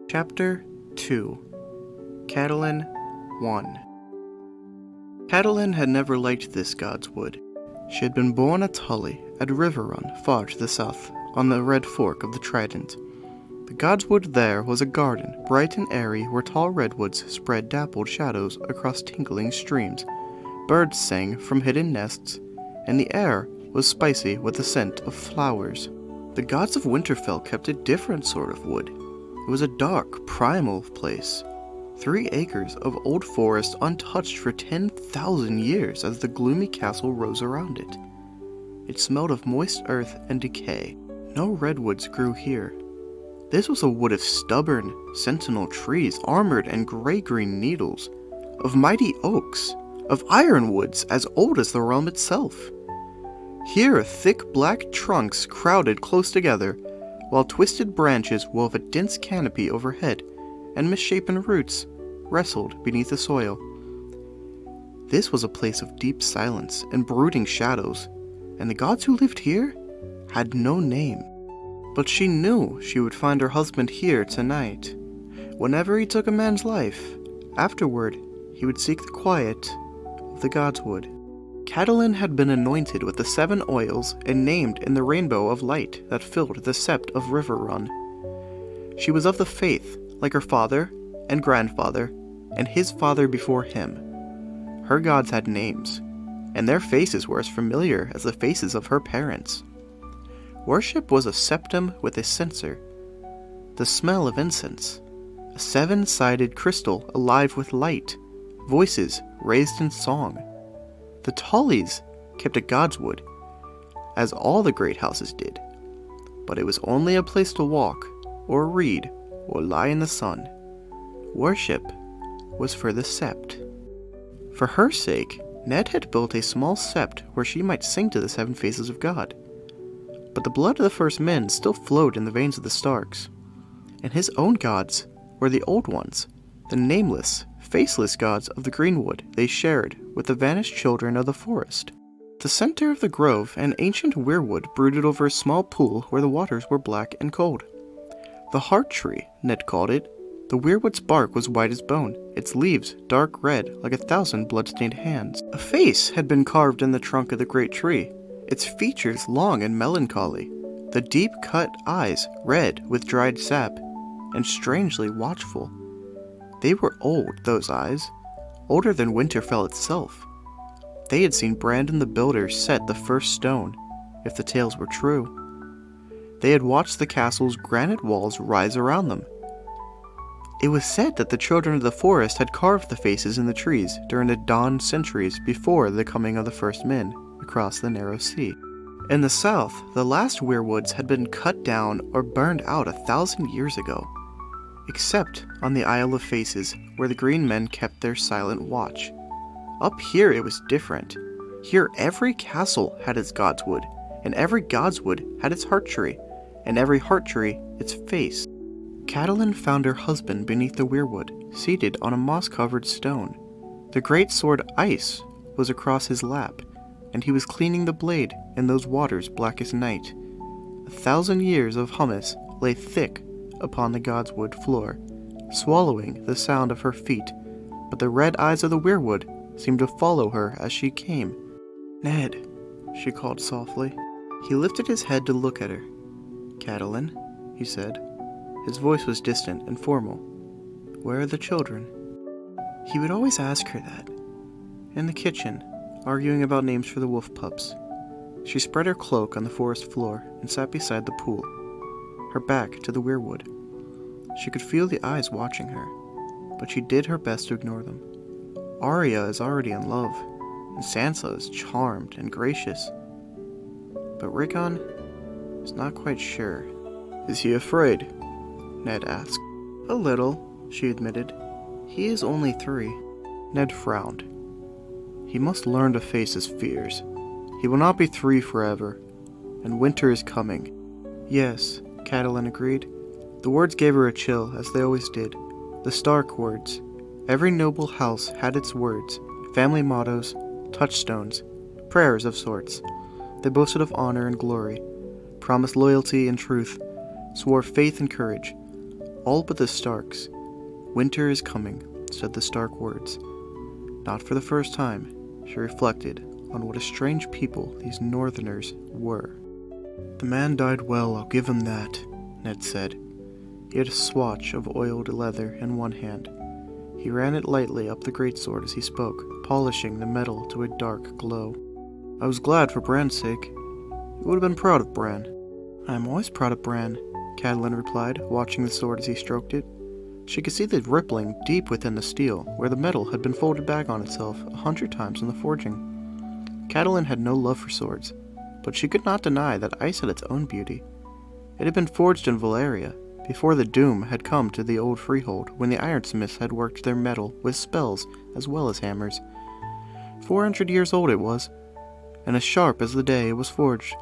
Chapter 2 Catelyn One. Catelyn had never liked this god's wood. She had been born at Tully, at River Run, far to the south, on the Red Fork of the Trident. The god's wood there was a garden, bright and airy, where tall redwoods spread dappled shadows across tinkling streams. Birds sang from hidden nests, and the air was spicy with the scent of flowers. The gods of Winterfell kept a different sort of wood. It was a dark, primal place. 3 acres of old forest untouched for 10,000 years as the gloomy castle rose around it. It smelled of moist earth and decay. No redwoods grew here. This was a wood of stubborn, sentinel trees, armored and gray-green needles, of mighty oaks, of ironwoods as old as the realm itself. Here thick black trunks crowded close together, while twisted branches wove a dense canopy overhead, and misshapen roots wrestled beneath the soil. This was a place of deep silence and brooding shadows, and the gods who lived here had no name. But she knew she would find her husband here tonight. Whenever he took a man's life, afterward he would seek the quiet of the gods' wood. Catelyn had been anointed with the 7 oils and named in the rainbow of light that filled the sept of River Run. She was of the faith, like her father and grandfather, and his father before him. Her gods had names, and their faces were as familiar as the faces of her parents. Worship was a septum with a censer, the smell of incense, a 7-sided crystal alive with light, voices raised in song. The Tullys kept a god's wood, as all the great houses did, but it was only a place to walk, or read, or lie in the sun. Worship was for the sept. For her sake, Ned had built a small sept where she might sing to the 7 faces of God. But the blood of the first men still flowed in the veins of the Starks, and his own gods were the old ones, the nameless, faceless gods of the greenwood they shared with the vanished children of the forest. The center of the grove, an ancient weirwood brooded over a small pool where the waters were black and cold. The heart tree, Ned called it. The weirwood's bark was white as bone, its leaves dark red like 1,000 blood-stained hands. A face had been carved in the trunk of the great tree, its features long and melancholy, the deep-cut eyes red with dried sap, and strangely watchful. They were old, those eyes, older than Winterfell itself. They had seen Brandon the Builder set the first stone, if the tales were true. They had watched the castle's granite walls rise around them. It was said that the children of the forest had carved the faces in the trees during the dawn centuries before the coming of the first men across the narrow sea. In the south, the last weirwoods had been cut down or burned out 1,000 years ago, except on the Isle of Faces, where the green men kept their silent watch. Up here it was different. Here every castle had its god's wood, and every god's wood had its heart tree, and every heart tree its face. Catelyn found her husband beneath the weirwood, seated on a moss-covered stone. The great sword Ice was across his lap, and he was cleaning the blade in those waters black as night. 1,000 years of hummus lay thick upon the god's wood floor, swallowing the sound of her feet, but the red eyes of the weirwood seemed to follow her as she came. "Ned," she called softly. He lifted his head to look at her. "Catelyn," he said. His voice was distant and formal. "Where are the children?" He would always ask her that. In the kitchen, arguing about names for the wolf pups. She spread her cloak on the forest floor and sat beside the pool, her back to the weirwood. She could feel the eyes watching her, but she did her best to ignore them. Arya is already in love, and Sansa is charmed and gracious. But Rickon is not quite sure. "Is he afraid?" Ned asked. "A little," she admitted. "He is only 3. Ned frowned. He must learn to face his fears. He will not be 3 forever, and winter is coming. "Yes," Catelyn agreed. The words gave her a chill, as they always did. The Stark words. Every noble house had its words, family mottos, touchstones, prayers of sorts. They boasted of honor and glory, promised loyalty and truth, swore faith and courage. All but the Starks. Winter is coming, said the Stark words. Not for the first time, she reflected on what a strange people these Northerners were. The man died well, I'll give him that, Ned said. He had a swatch of oiled leather in one hand. He ran it lightly up the greatsword as he spoke, polishing the metal to a dark glow. I was glad for Bran's sake. You would have been proud of Bran. I am always proud of Bran, Catelyn replied, watching the sword as he stroked it. She could see the rippling deep within the steel, where the metal had been folded back on itself 100 times in the forging. Catelyn had no love for swords, but she could not deny that ice had its own beauty. It had been forged in Valyria, before the doom had come to the old freehold, when the ironsmiths had worked their metal with spells as well as hammers. 400 years old it was, and as sharp as the day it was forged.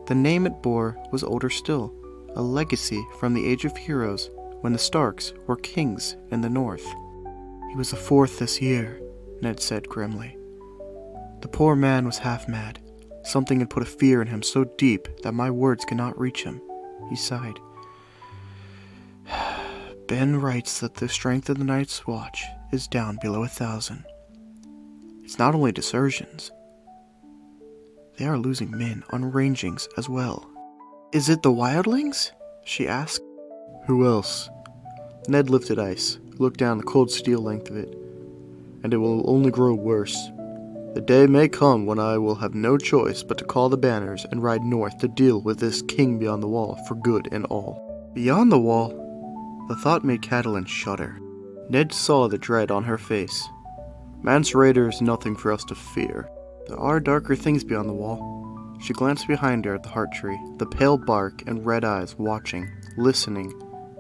The name it bore was older still, a legacy from the Age of Heroes, when the Starks were kings in the north. He was the fourth this year, Ned said grimly. The poor man was half mad. Something had put a fear in him so deep that my words could not reach him. He sighed. Ben writes that the strength of the Night's Watch is down below 1,000. It's not only desertions. They are losing men on rangings as well. Is it the wildlings? She asked. Who else? Ned lifted ice, looked down the cold steel length of it. And it will only grow worse. The day may come when I will have no choice but to call the banners and ride north to deal with this king beyond the wall for good and all. Beyond the wall? The thought made Catelyn shudder. Ned saw the dread on her face. Mance Rayder is nothing for us to fear. There are darker things beyond the wall. She glanced behind her at the heart tree, the pale bark and red eyes watching, listening,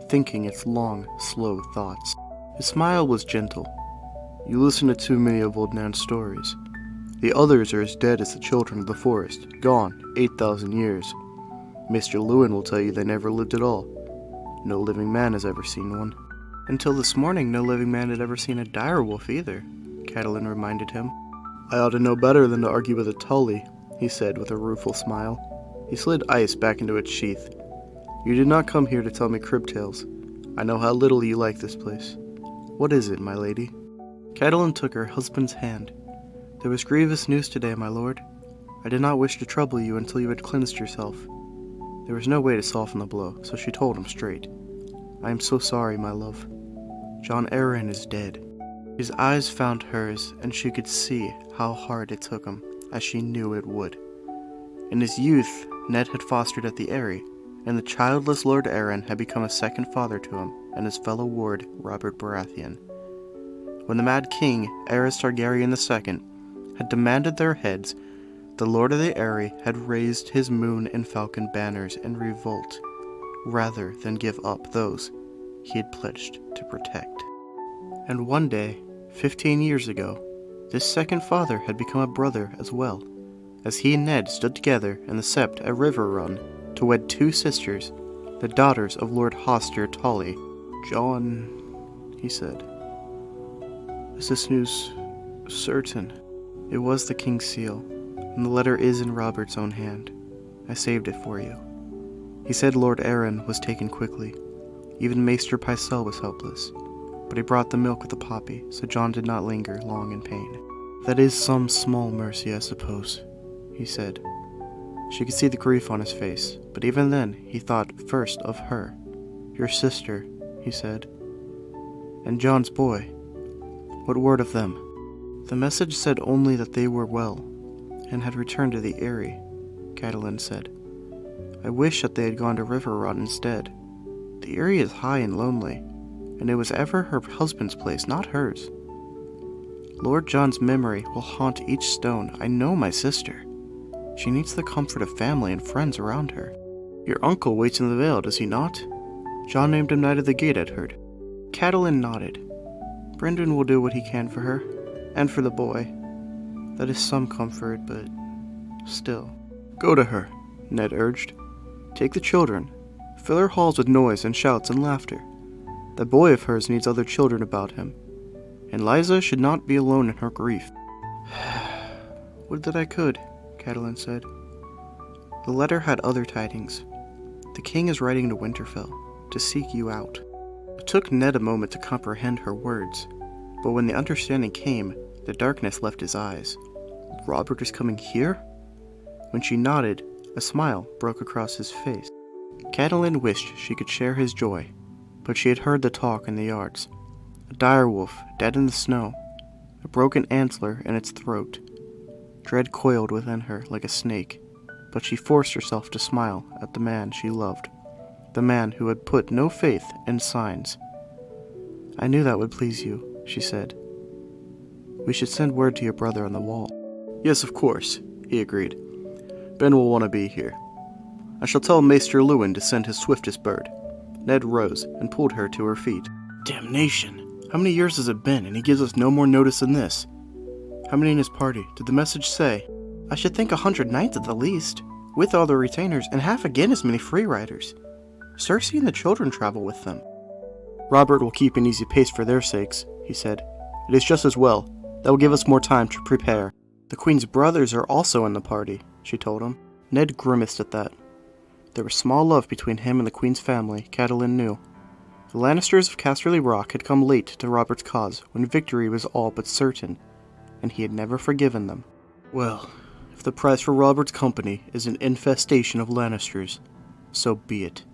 thinking its long, slow thoughts. His smile was gentle. You listen to too many of Old Nan's stories. The others are as dead as the children of the forest, gone 8,000 years. Mr. Lewin will tell you they never lived at all. No living man has ever seen one. Until this morning, no living man had ever seen a direwolf either, Catelyn reminded him. I ought to know better than to argue with a Tully, he said with a rueful smile. He slid ice back into its sheath. You did not come here to tell me crib tales. I know how little you like this place. What is it, my lady? Catelyn took her husband's hand. There was grievous news today, my lord. I did not wish to trouble you until you had cleansed yourself. There was no way to soften the blow, so she told him straight. I am so sorry, my love. Jon Arryn is dead. His eyes found hers, and she could see how hard it took him, as she knew it would. In his youth, Ned had fostered at the Eyrie, and the childless Lord Arryn had become a second father to him and his fellow ward, Robert Baratheon. When the Mad King, Aerys Targaryen II, had demanded their heads, the Lord of the Eyrie had raised his moon and falcon banners in revolt, rather than give up those he had pledged to protect. And one day, 15 years ago, this second father had become a brother as well, as he and Ned stood together in the Sept at River Run to wed two sisters, the daughters of Lord Hoster Tully. John, he said, is this news certain? It was the king's seal, and the letter is in Robert's own hand. I saved it for you. He said Lord Arryn was taken quickly. Even Maester Pycelle was helpless, but he brought the milk with the poppy, so John did not linger long in pain. That is some small mercy, I suppose, he said. She could see the grief on his face, but even then he thought first of her. Your sister, he said. And John's boy. What word of them? The message said only that they were well, and had returned to the Eyrie, Catelyn said. I wish that they had gone to River Run instead. The Eyrie is high and lonely, and it was ever her husband's place, not hers. Lord John's memory will haunt each stone. I know my sister. She needs the comfort of family and friends around her. Your uncle waits in the Vale, does he not? John named him Knight of the Gate, I'd heard. Catelyn nodded. Brynden will do what he can for her, and for the boy. That is some comfort, but still. Go to her, Ned urged. Take the children. Fill her halls with noise and shouts and laughter. That boy of hers needs other children about him, and Liza should not be alone in her grief. Would that I could, Catelyn said. The letter had other tidings. The king is riding to Winterfell to seek you out. took Ned a moment to comprehend her words, but when the understanding came, the darkness left his eyes. Robert is coming here? When she nodded, a smile broke across his face. Catelyn wished she could share his joy, but she had heard the talk in the yards. A dire wolf dead in the snow, a broken antler in its throat. Dread coiled within her like a snake, but she forced herself to smile at the man she loved, the man who had put no faith in signs. "I knew that would please you," she said. "We should send word to your brother on the wall." "Yes, of course," he agreed. "Ben will want to be here. I shall tell Maester Lewin to send his swiftest bird." Ned rose and pulled her to her feet. "Damnation! How many years has it been, and he gives us no more notice than this? How many in his party did the message say?" "I should think 100 knights at the least, with all the retainers, and half again as many free riders. Cersei and the children travel with them." "Robert will keep an easy pace for their sakes," he said. "It is just as well. That will give us more time to prepare." "The Queen's brothers are also in the party," she told him. Ned grimaced at that. There was small love between him and the Queen's family, Catelyn knew. The Lannisters of Casterly Rock had come late to Robert's cause when victory was all but certain, and he had never forgiven them. Well, if the price for Robert's company is an infestation of Lannisters, so be it.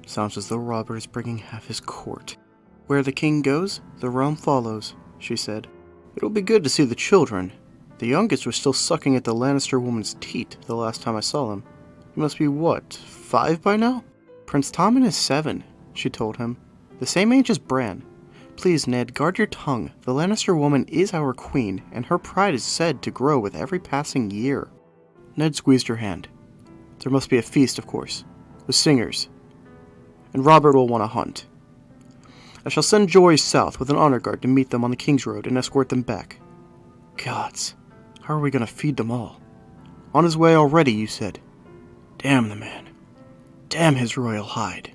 Sounds as though Robert is bringing half his court. "Where the king goes, the realm follows," she said. "It'll be good to see the children. The youngest was still sucking at the Lannister woman's teat the last time I saw him. He must be, what, 5 by now?" "Prince Tommen is 7, she told him. "The same age as Bran. Please, Ned, guard your tongue. The Lannister woman is our queen, and her pride is said to grow with every passing year." Ned squeezed her hand. "There must be a feast, of course, with singers. And Robert will want to hunt. I shall send Jory south with an honor guard to meet them on the King's Road and escort them back. Gods, how are we going to feed them all? On his way already, you said. Damn the man. Damn his royal hide."